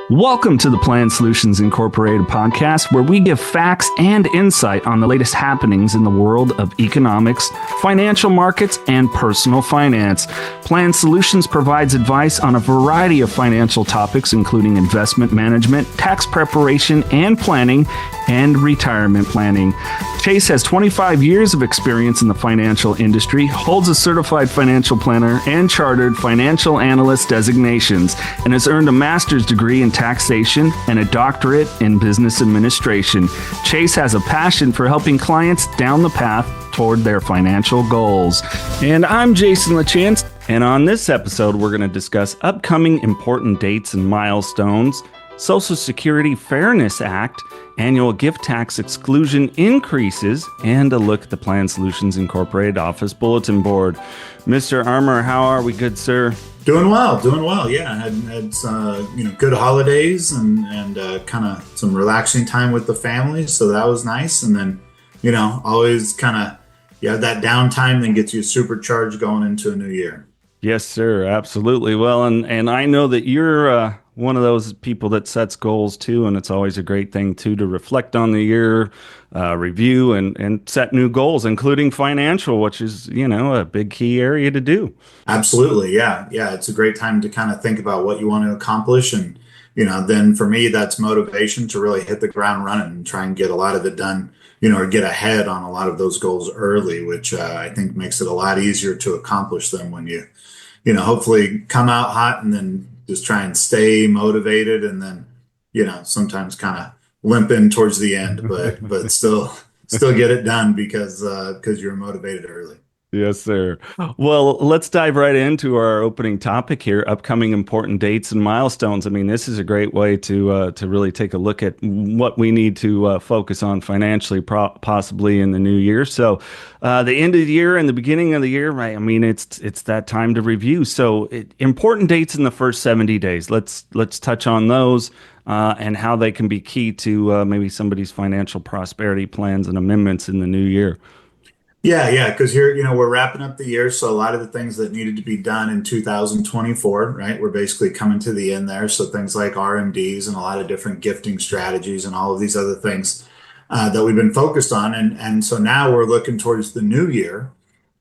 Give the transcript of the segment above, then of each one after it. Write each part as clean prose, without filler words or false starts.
Welcome to the Plan Solutions Incorporated podcast, where we give facts and insight on the latest happenings in the world of economics, financial markets, and personal finance. Plan Solutions provides advice on a variety of financial topics, including investment management, tax preparation and planning, and retirement planning. Chase has 25 years of experience in the financial industry, holds a certified financial planner and chartered financial analyst designations, and has earned a master's degree in taxation and a doctorate in business administration. Chase has a passion for helping clients down the path toward their financial goals. And I'm Jason LaChance, and on this episode, we're going to discuss upcoming important dates and milestones, Social Security Fairness Act, annual gift tax exclusion increases, and a look at the Plan Solutions Incorporated Office Bulletin Board. Mr. Armour, how are we, good sir? Doing well. Yeah, had good holidays and kind of some relaxing time with the family, so that was nice. And then, always kind of that downtime then gets you supercharged going into a new year. Yes, sir, absolutely. Well, and I know that you're one of those people that sets goals too, and it's always a great thing too to reflect on the year, review and set new goals, including financial, which is a big key area to do. Absolutely, yeah. It's a great time to kind of think about what you want to accomplish, and then for me, that's motivation to really hit the ground running and try and get a lot of it done, or get ahead on a lot of those goals early, which I think makes it a lot easier to accomplish them when you hopefully come out hot and then just try and stay motivated, and then, sometimes kind of limp in towards the end, but still get it done because you're motivated early. Yes, sir. Well, let's dive right into our opening topic here, upcoming important dates and milestones. I mean, this is a great way to really take a look at what we need to focus on financially, possibly in the new year. So the end of the year and the beginning of the year, right? I mean, it's that time to review. So important dates in the first 70 days. Let's touch on those and how they can be key to maybe somebody's financial prosperity plans and amendments in the new year. Yeah, because here, we're wrapping up the year, so a lot of the things that needed to be done in 2024, right? We're basically coming to the end there. So things like RMDs and a lot of different gifting strategies and all of these other things that we've been focused on, and so now we're looking towards the new year,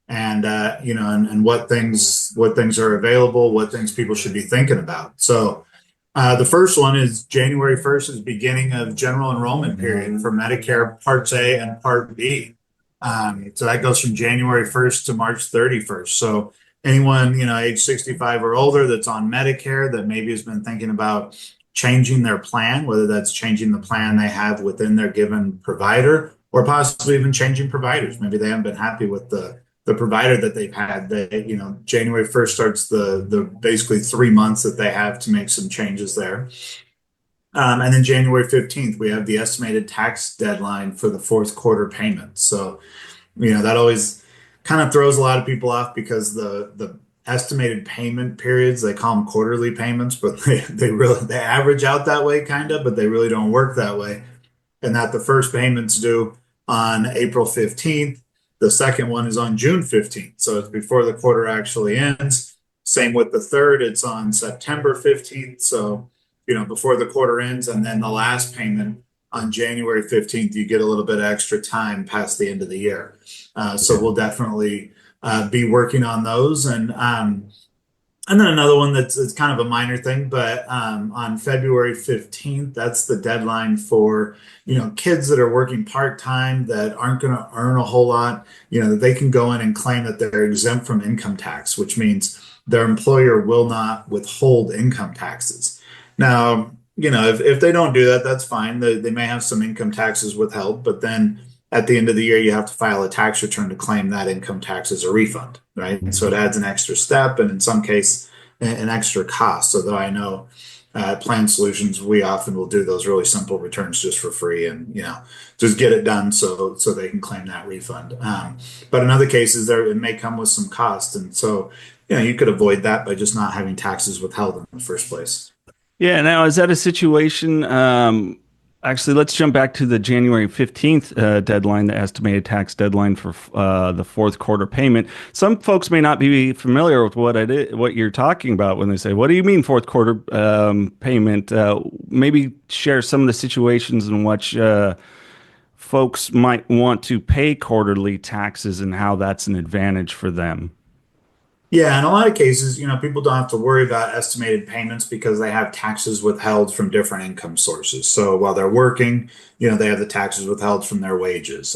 and and what things are available, what things people should be thinking about. So the first one is January 1st is beginning of general enrollment period for Medicare Part A and Part B. So that goes from January 1st to March 31st. So anyone, age 65 or older that's on Medicare that maybe has been thinking about changing their plan, whether that's changing the plan they have within their given provider or possibly even changing providers. Maybe they haven't been happy with the provider that they've had. January 1st starts the basically 3 months that they have to make some changes there. And then January 15th, we have the estimated tax deadline for the fourth quarter payment. So, that always kind of throws a lot of people off because the estimated payment periods, they call them quarterly payments, but they average out that way kind of, but they really don't work that way. And that the first payment's due on April 15th. The second one is on June 15th. So it's before the quarter actually ends. Same with the third, it's on September 15th. So before the quarter ends, and then the last payment on January 15th, you get a little bit of extra time past the end of the year. So we'll definitely be working on those. And then another one that's kind of a minor thing, but on February 15th, that's the deadline for, kids that are working part-time that aren't going to earn a whole lot, that they can go in and claim that they're exempt from income tax, which means their employer will not withhold income taxes. Now, if they don't do that, that's fine. They may have some income taxes withheld, but then at the end of the year, you have to file a tax return to claim that income tax as a refund, right? And so it adds an extra step, and in some case, an extra cost. So though I know at Plan Solutions, we often will do those really simple returns just for free, and just get it done so they can claim that refund. But in other cases, it may come with some cost, and so you could avoid that by just not having taxes withheld in the first place. Yeah. Now, is that a situation Actually, let's jump back to the January 15th deadline, the estimated tax deadline for the fourth quarter payment. Some folks may not be familiar with what you're talking about when they say, "What do you mean fourth quarter payment?" Maybe share some of the situations in which folks might want to pay quarterly taxes and how that's an advantage for them. Yeah, in a lot of cases, people don't have to worry about estimated payments because they have taxes withheld from different income sources. So while they're working, they have the taxes withheld from their wages.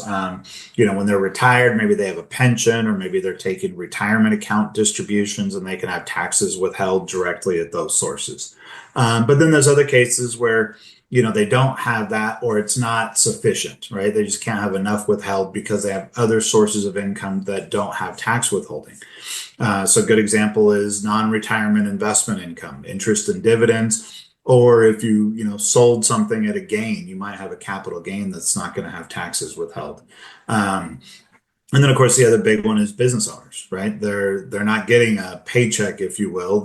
When they're retired, maybe they have a pension or maybe they're taking retirement account distributions and they can have taxes withheld directly at those sources. But then there's other cases where, they don't have that or it's not sufficient, right? They just can't have enough withheld because they have other sources of income that don't have tax withholding. So a good example is non-retirement investment income, interest and dividends, or if you sold something at a gain, you might have a capital gain that's not going to have taxes withheld. Um, and then of course the other big one is business owners, right? They're not getting a paycheck, if you will.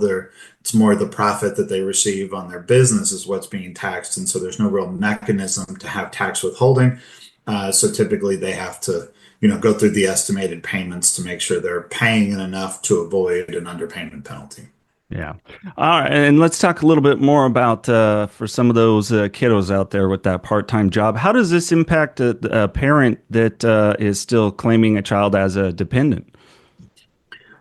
It's more the profit that they receive on their business is what's being taxed, and so there's no real mechanism to have tax withholding. So typically they have to, go through the estimated payments to make sure they're paying in enough to avoid an underpayment penalty. Yeah. All right. And let's talk a little bit more about for some of those kiddos out there with that part-time job. How does this impact a parent that is still claiming a child as a dependent?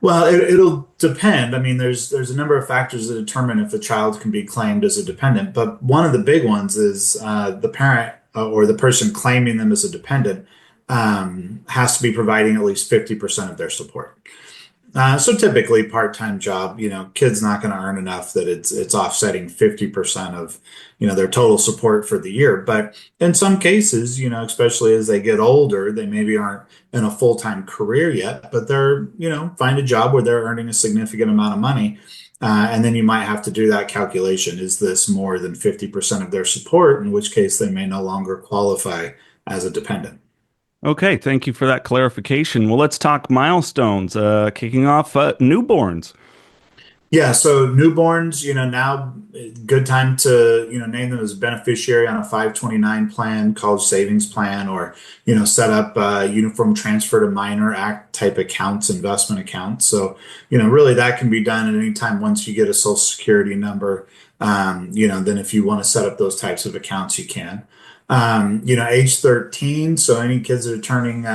Well, it'll depend. I mean, there's a number of factors that determine if a child can be claimed as a dependent, but one of the big ones is the parent or the person claiming them as a dependent has to be providing at least 50% of their support. So typically part-time job, kid's not going to earn enough that it's offsetting 50% of, their total support for the year. But in some cases, especially as they get older, they maybe aren't in a full-time career yet, but they're, find a job where they're earning a significant amount of money. And then you might have to do that calculation. Is this more than 50% of their support? In which case they may no longer qualify as a dependent. Okay. Thank you for that clarification. Well, let's talk milestones. Kicking off newborns. Yeah, so newborns, now good time to, name them as a beneficiary on a 529 plan, college savings plan, or, set up uniform transfer to minor act type accounts, investment accounts. So, really that can be done at any time once you get a social security number. Then if you want to set up those types of accounts, you can. Age 13, so any kids that are turning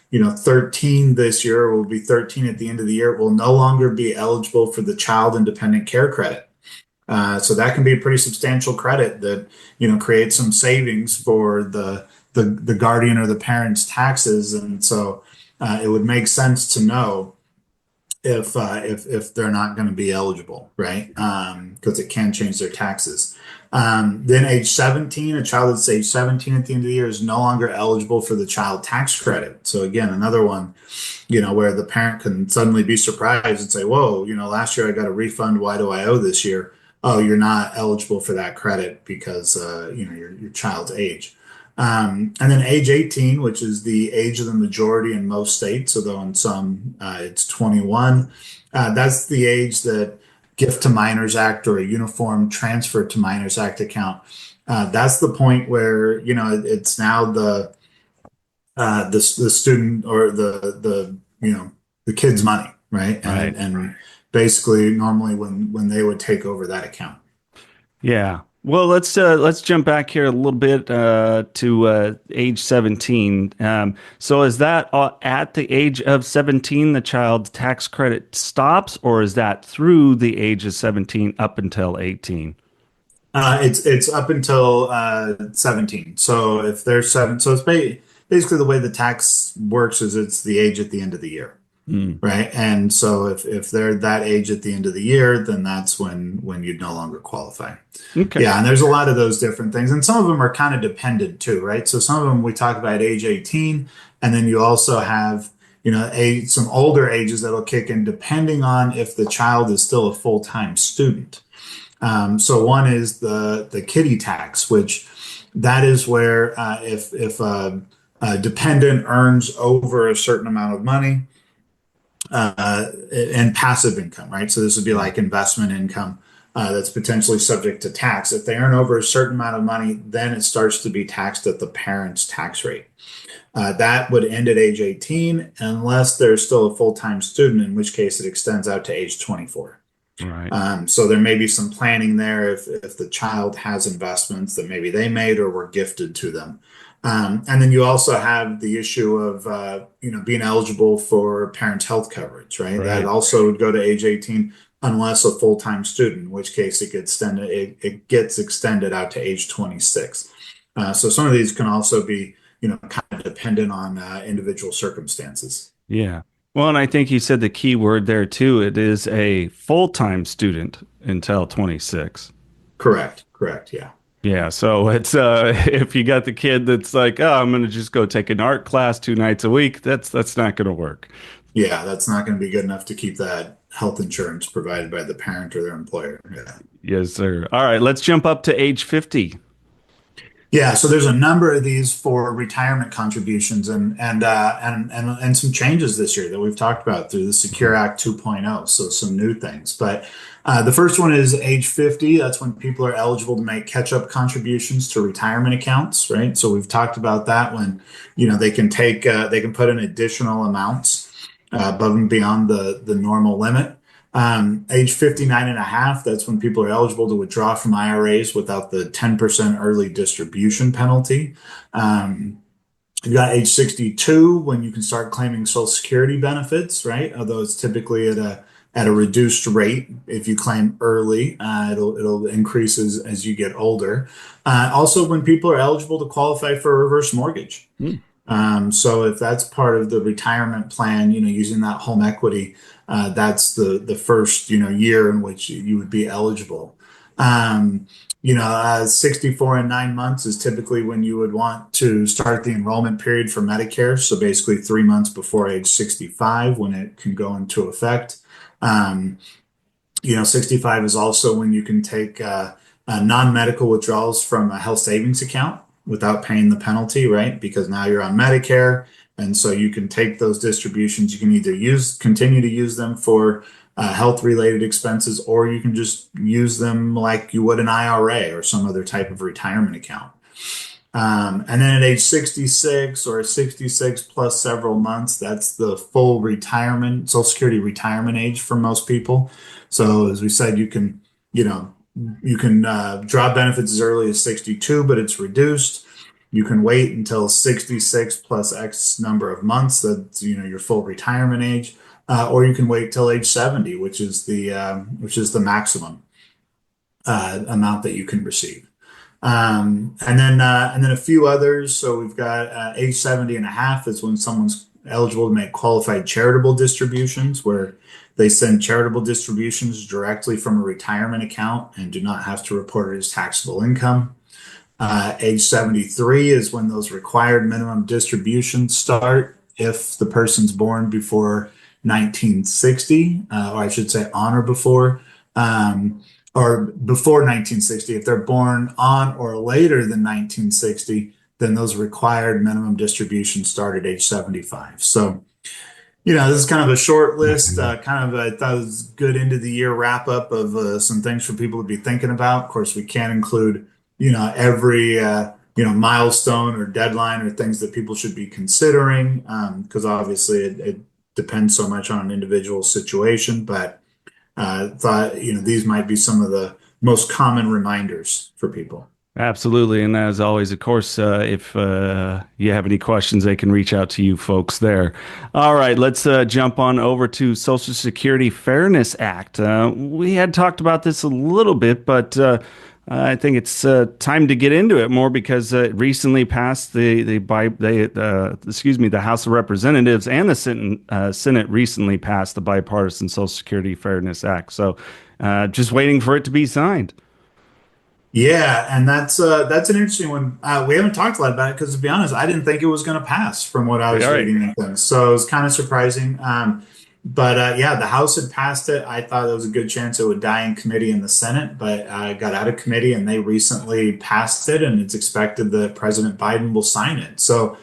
13 this year will be 13 at the end of the year, will no longer be eligible for the child independent care credit. So that can be a pretty substantial credit that, creates some savings for the guardian or the parent's taxes. And so it would make sense to know if they're not going to be eligible, right? Because it can change their taxes. Then age 17, a child that's age 17 at the end of the year is no longer eligible for the child tax credit. So again, another one, where the parent can suddenly be surprised and say, whoa, last year I got a refund. Why do I owe this year? Oh, you're not eligible for that credit because, your child's age. And then age 18, which is the age of the majority in most states, although in some it's 21. That's the age that Gift to Minors Act or a Uniform Transfer to Minors Act account. That's the point where it's now the student or the kid's money, right? And Right. and basically normally when they would take over that account. Yeah. Well, let's jump back here a little bit to age 17. So is that at the age of 17 the child's tax credit stops, or is that through the age of 17 up until 18? It's up until 17. So if they're seven, so it's basically the way the tax works is it's the age at the end of the year, Mm. right? And so if they're that age at the end of the year, then that's when you'd no longer qualify. Okay. Yeah, and there's a lot of those different things, and some of them are kind of dependent too, right? So some of them we talk about age 18, and then you also have some older ages that'll kick in depending on if the child is still a full-time student. So one is the kiddie tax, which that is where if a dependent earns over a certain amount of money and passive income, right? So this would be like investment income. that's potentially subject to tax. If they earn over a certain amount of money, then it starts to be taxed at the parent's tax rate. That would end at age 18 unless they're still a full-time student, in which case it extends out to age 24. Right. So there may be some planning there if the child has investments that maybe they made or were gifted to them. And then you also have the issue of being eligible for parents' health coverage, right? That Right. also would go to age 18 unless a full-time student, in which case it gets extended out to age 26. So some of these can also be kind of dependent on individual circumstances. Yeah. Well, and I think you said the key word there too. It is a full-time student until 26. Correct. Correct. Yeah. Yeah, so it's if you got the kid that's like, oh, I'm gonna just go take an art class 2 nights a week, that's not gonna work. Yeah, that's not going to be good enough to keep that health insurance provided by the parent or their employer. Yeah. Yes, sir. All right, let's jump up to age 50. Yeah, so there's a number of these for retirement contributions and some changes this year that we've talked about through the Secure Act 2.0. So some new things. But the first one is age 50. That's when people are eligible to make catch-up contributions to retirement accounts, right? So we've talked about that when, they can put in additional amounts above and beyond the normal limit. Age 59 and a half, that's when people are eligible to withdraw from IRAs without the 10% early distribution penalty. You got age 62 when you can start claiming Social Security benefits, right? Although it's typically at a reduced rate. If you claim early, it'll increase as you get older. Also, when people are eligible to qualify for a reverse mortgage. Hmm. So if that's part of the retirement plan, using that home equity, that's the first, year in which you would be eligible. 64 and 9 months is typically when you would want to start the enrollment period for Medicare. So basically 3 months before age 65 when it can go into effect. 65 is also when you can take non-medical withdrawals from a health savings account without paying the penalty, right? Because now you're on Medicare. And so you can take those distributions. You can either continue to use them for health related expenses, or you can just use them like you would an IRA or some other type of retirement account. And then at age 66 or 66 plus several months, that's the full retirement, Social Security retirement age for most people. So as we said, you can draw benefits as early as 62, but it's reduced. You can wait until 66 plus X number of months. That's your full retirement age, or you can wait till age 70, which is the maximum amount that you can receive. And then a few others. So we've got age 70 and a half is when someone's eligible to make qualified charitable distributions, where they send charitable distributions directly from a retirement account and do not have to report it as taxable income. Age 73 is when those required minimum distributions start if the person's born before 1960, or I should say on or before 1960. If they're born on or later than 1960, then those required minimum distributions start at age 75. So, this is kind of a short list, I thought it was good end of the year wrap up of some things for people to be thinking about. Of course, we can't include, every, milestone or deadline or things that people should be considering, because obviously it depends so much on an individual situation. But thought, these might be some of the most common reminders for people. Absolutely. And as always, of course, if you have any questions, they can reach out to you folks there. All right, let's jump on over to Social Security Fairness Act. We had talked about this a little bit, but I think it's time to get into it more because it recently passed the House of Representatives and the Senate recently passed the bipartisan Social Security Fairness Act. So just waiting for it to be signed. Yeah, and that's an interesting one. We haven't talked a lot about it because, to be honest, I didn't think it was going to pass from what I All was right. reading and things. So it was kind of surprising. But yeah, the House had passed it. I thought there was a good chance it would die in committee in the Senate, but got out of committee, and they recently passed it, and it's expected that President Biden will sign it. So,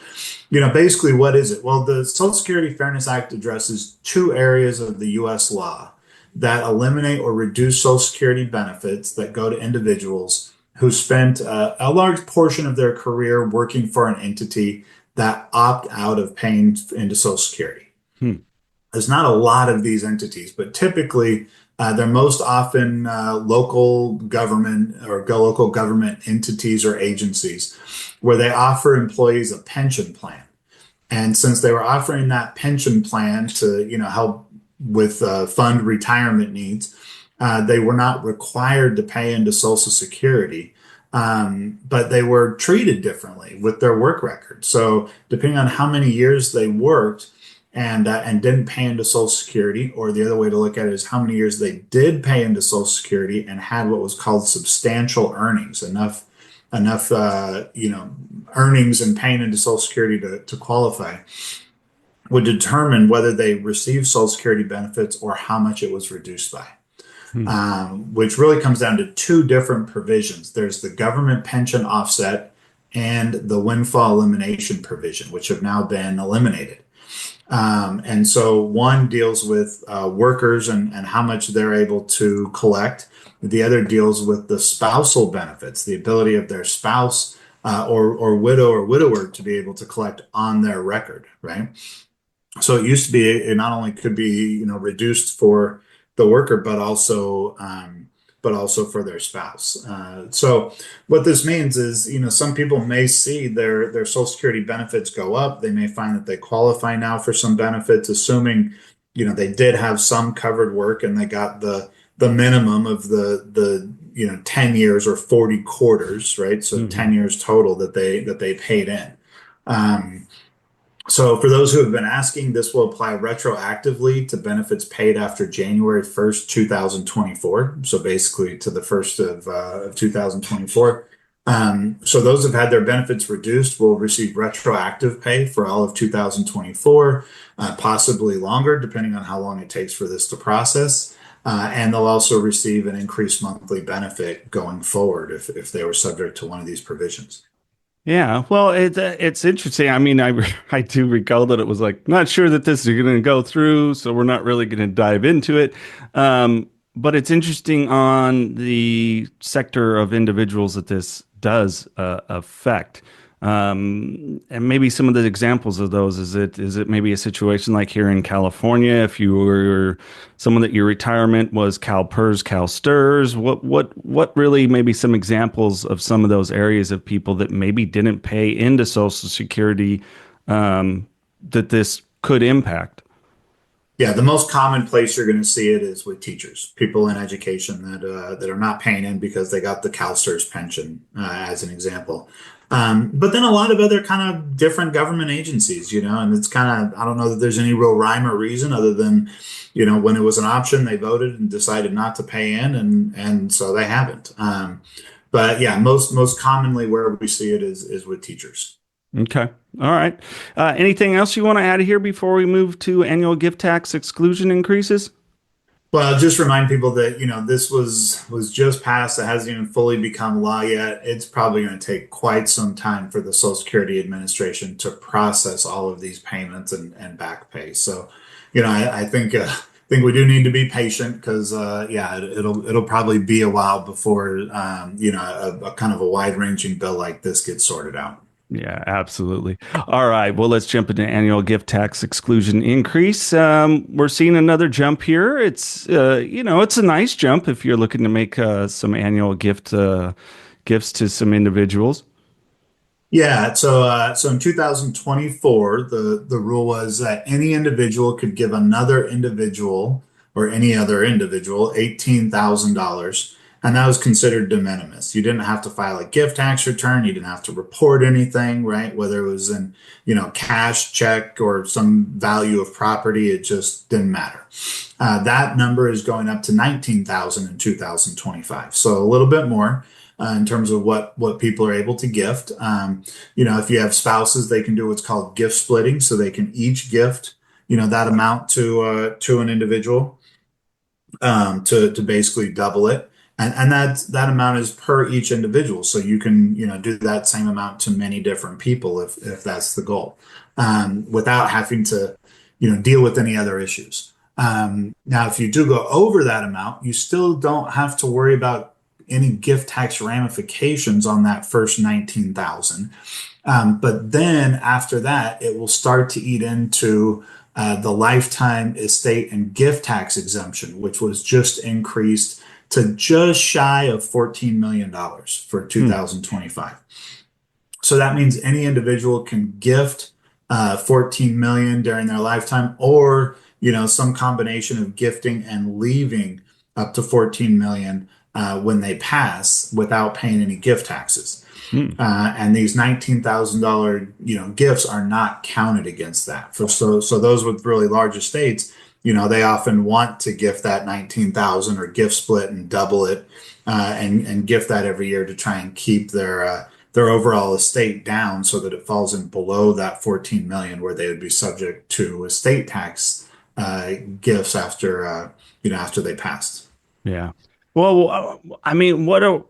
basically, what is it? Well, the Social Security Fairness Act addresses two areas of the U.S. law. that eliminate or reduce Social Security benefits that go to individuals who spent a large portion of their career working for an entity that opt out of paying into Social Security. Hmm. There's not a lot of these entities, but typically they're most often local government or local government entities or agencies where they offer employees a pension plan. And since they were offering that pension plan to, help with fund retirement needs, they were not required to pay into Social Security, but they were treated differently with their work record. So depending on how many years they worked and didn't pay into Social Security, or the other way to look at it is how many years they did pay into Social Security and had what was called substantial earnings, enough earnings and paying into Social Security to qualify, would determine whether they received Social Security benefits or how much it was reduced by. Hmm. Which really comes down to two different provisions. There's the government pension offset and the windfall elimination provision, which have now been eliminated. And so one deals with workers and how much they're able to collect. The other deals with the spousal benefits, the ability of their spouse or widow or widower to be able to collect on their record, right? So it used to be it not only could be reduced for the worker, but also for their spouse. So what this means is some people may see their Social Security benefits go up. They may find that they qualify now for some benefits, assuming they did have some covered work and they got the minimum of the 10 years or 40 quarters, right? So Mhm. 10 years total that they paid in. So for those who have been asking, this will apply retroactively to benefits paid after January 1st, 2024. So basically to the 1st of 2024. So those who've had their benefits reduced will receive retroactive pay for all of 2024, possibly longer, depending on how long it takes for this to process. And they'll also receive an increased monthly benefit going forward if they were subject to one of these provisions. Yeah, well, it's interesting. I mean, I do recall that it was like not sure that this is going to go through, so we're not really going to dive into it. But it's interesting on the sector of individuals that this does affect. And maybe some of the examples of those is it maybe a situation like here in California, if you were someone that your retirement was CalPERS, CalSTRS, what really maybe some examples of some of those areas of people that maybe didn't pay into Social Security that this could impact? Yeah, the most common place you're going to see it is with teachers, people in education that are not paying in because they got the CalSTRS pension, as an example. But then a lot of other kind of different government agencies, and it's kind of I don't know that there's any real rhyme or reason other than, when it was an option, they voted and decided not to pay in, and so they haven't. But yeah, most commonly where we see it is with teachers. Okay. All right. Anything else you want to add here before we move to annual gift tax exclusion increases? Well, just remind people that, this was just passed. It hasn't even fully become law yet. It's probably going to take quite some time for the Social Security Administration to process all of these payments and back pay. So, I think we do need to be patient because, yeah, it'll probably be a while before, a kind of a wide-ranging bill like this gets sorted out. Yeah, absolutely. All right. Well, let's jump into annual gift tax exclusion increase. We're seeing another jump here. It's a nice jump if you're looking to make some annual gifts to some individuals. Yeah, so in 2024, the rule was that any individual could give another individual or any other individual $18,000, and that was considered de minimis. You didn't have to file a gift tax return, you didn't have to report anything, right? Whether it was in, cash, check, or some value of property, it just didn't matter. That number is going up to 19,000 in 2025, so a little bit more in terms of what people are able to gift. If you have spouses, they can do what's called gift splitting, so they can each gift, that amount to an individual to basically double it. And that amount is per each individual. So you can, do that same amount to many different people if that's the goal, without having to, deal with any other issues. Now, if you do go over that amount, you still don't have to worry about any gift tax ramifications on that first 19,000. But then after that, it will start to eat into the lifetime estate and gift tax exemption, which was just increased to just shy of $14 million for Hmm. 2025. So that means any individual can gift 14 million during their lifetime, or some combination of gifting and leaving up to 14 million when they pass without paying any gift taxes. Hmm. And these $19,000 gifts are not counted against that. So those with really large estates, they often want to gift that 19,000 or gift split and double it, and gift that every year to try and keep their overall estate down so that it falls in below that 14 million where they would be subject to estate tax gifts after they passed. Yeah. Well, I mean, what are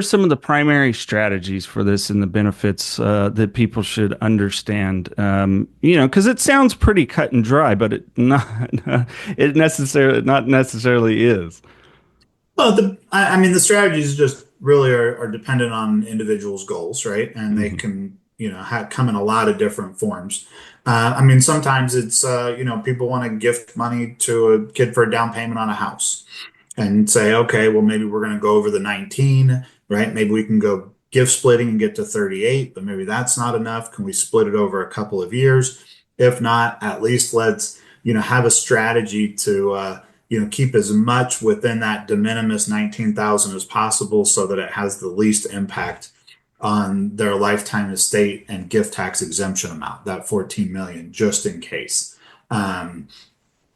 some of the primary strategies for this and the benefits that people should understand? Because it sounds pretty cut and dry, but it not necessarily is. Well, I mean, the strategies just really are dependent on individuals' goals, right? And they Hmm. can, come in a lot of different forms. I mean, sometimes it's, people want to gift money to a kid for a down payment on a house and say, okay, well, maybe we're going to go over the 19, right? Maybe we can go gift splitting and get to 38, but maybe that's not enough. Can we split it over a couple of years? If not, at least let's, have a strategy to, keep as much within that de minimis 19,000 as possible so that it has the least impact on their lifetime estate and gift tax exemption amount, that 14 million, just in case. Um,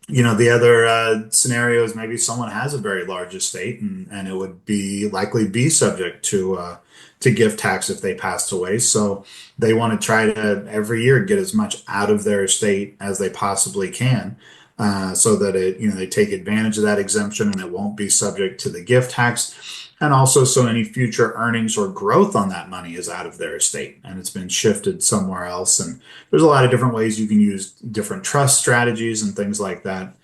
the other scenario is maybe someone has a very large estate and it would be likely be subject to gift tax if they passed away. So they want to try to every year get as much out of their estate as they possibly can, so that they take advantage of that exemption and it won't be subject to the gift tax. And also, so any future earnings or growth on that money is out of their estate and it's been shifted somewhere else. And there's a lot of different ways you can use different trust strategies and things like that,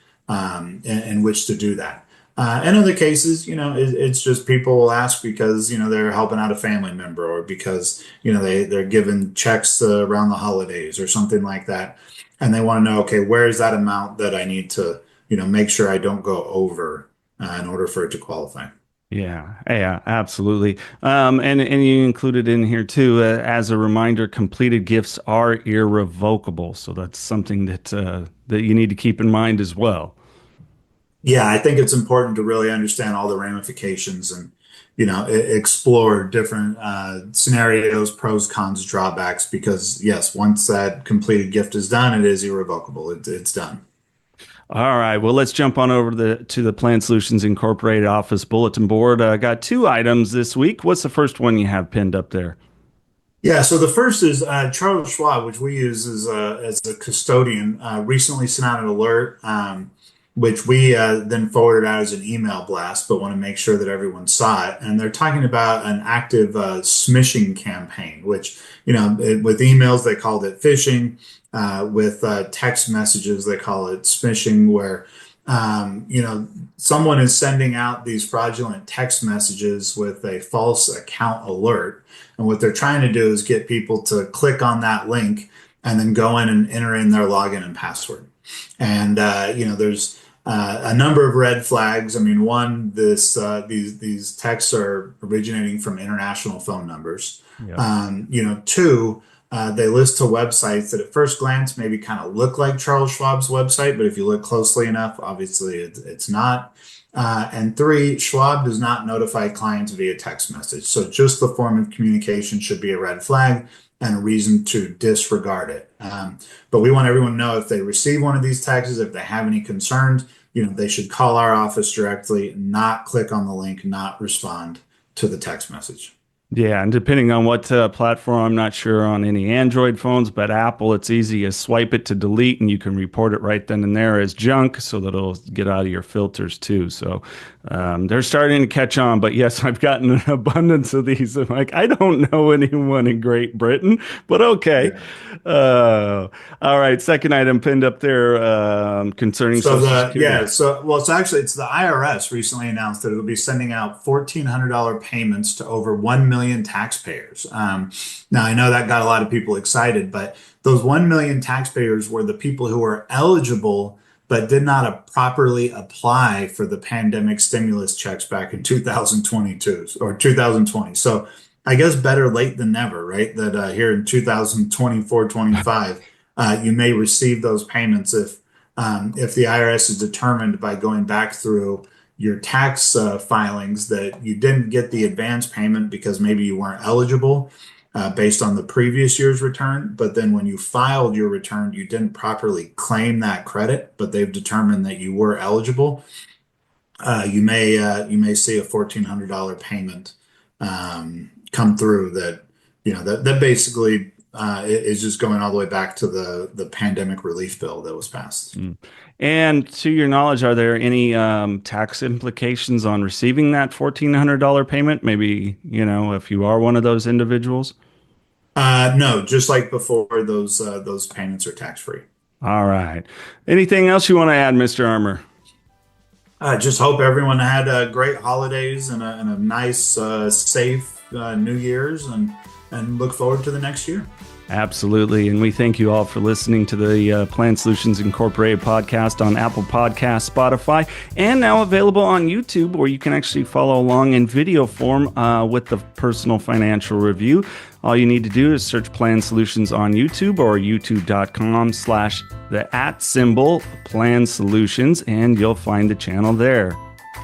in which to do that. In other cases, it's just people will ask because, they're helping out a family member or because, they're given checks around the holidays or something like that. And they want to know, okay, where is that amount that I need to, make sure I don't go over in order for it to qualify. Yeah, yeah, absolutely. And you included in here too, as a reminder, completed gifts are irrevocable. So that's something that you need to keep in mind as well. Yeah, I think it's important to really understand all the ramifications and, explore different scenarios, pros, cons, drawbacks, because yes, once that completed gift is done, it is irrevocable. It's done. All right. Well, let's jump on over to the Plan Solutions Incorporated office bulletin board. Got two items this week. What's the first one you have pinned up there? Yeah, so the first is Charles Schwab, which we use as a custodian, recently sent out an alert, which we then forwarded out as an email blast, but want to make sure that everyone saw it. And they're talking about an active smishing campaign, which, with emails, they called it phishing. With text messages, they call it smishing, where, someone is sending out these fraudulent text messages with a false account alert. And what they're trying to do is get people to click on that link and then go in and enter in their login and password. And there's a number of red flags. I mean, one, these texts are originating from international phone numbers. Yep. Two, they list to websites that at first glance maybe kind of look like Charles Schwab's website, but if you look closely enough, obviously it's not. And three, Schwab does not notify clients via text message. So just the form of communication should be a red flag and a reason to disregard it. But we want everyone to know if they receive one of these texts, if they have any concerns, they should call our office directly, not click on the link, not respond to the text message. Yeah, and depending on what platform, I'm not sure on any Android phones, but Apple, it's easy. You swipe it to delete, and you can report it right then and there as junk, so that it'll get out of your filters too. So they're starting to catch on. But yes, I've gotten an abundance of these. I'm like, I don't know anyone in Great Britain, but okay. Yeah. All right, second item pinned up there concerning So Social Security. it's the IRS recently announced that it'll be sending out $1,400 payments to over 1 million taxpayers. Now I know that got a lot of people excited, but those 1 million taxpayers were the people who were eligible but did not properly apply for the pandemic stimulus checks back in 2022 or 2020. So I guess better late than never, right? That here in 2024, 25, you may receive those payments if the IRS is determined by going back through your tax filings that you didn't get the advance payment because maybe you weren't eligible based on the previous year's return, but then when you filed your return, you didn't properly claim that credit, but they've determined that you were eligible. You may see a $1,400 payment come through that that basically is just going all the way back to the pandemic relief bill that was passed. And to your knowledge, are there any tax implications on receiving that $1,400 payment? Maybe, if you are one of those individuals? No, just like before, those payments are tax free. All right. Anything else you want to add, Mr. Armour? I just hope everyone had great holidays and a nice, safe New Year's, and look forward to the next year. Absolutely. And we thank you all for listening to the Plan Solutions Incorporated podcast on Apple Podcasts, Spotify, and now available on YouTube, where you can actually follow along in video form with the personal financial review. All you need to do is search Plan Solutions on YouTube or youtube.com/the Plan Solutions, and you'll find the channel there.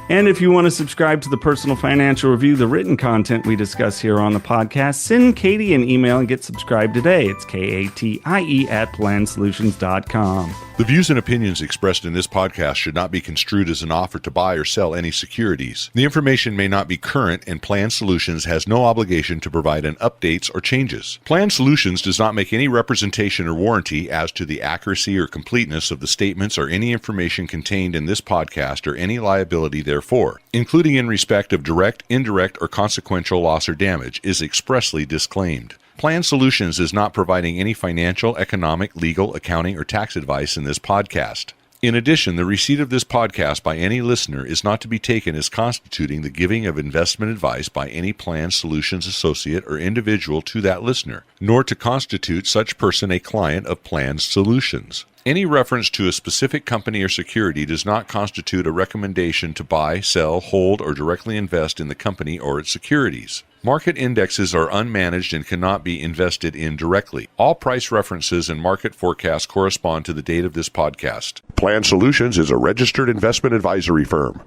And if you want to subscribe to the Personal Financial Review, the written content we discuss here on the podcast, send Katie an email and get subscribed today. It's katie@plansolutions.com. The views and opinions expressed in this podcast should not be construed as an offer to buy or sell any securities. The information may not be current, and Plan Solutions has no obligation to provide an updates or changes. Plan Solutions does not make any representation or warranty as to the accuracy or completeness of the statements or any information contained in this podcast or any liability therefore, including in respect of direct, indirect, or consequential loss or damage, is expressly disclaimed. Plan Solutions is not providing any financial, economic, legal, accounting, or tax advice in this podcast. In addition, the receipt of this podcast by any listener is not to be taken as constituting the giving of investment advice by any Plan Solutions associate or individual to that listener, nor to constitute such person a client of Plan Solutions. Any reference to a specific company or security does not constitute a recommendation to buy, sell, hold, or directly invest in the company or its securities. Market indexes are unmanaged and cannot be invested in directly. All price references and market forecasts correspond to the date of this podcast. Plan Solutions is a registered investment advisory firm.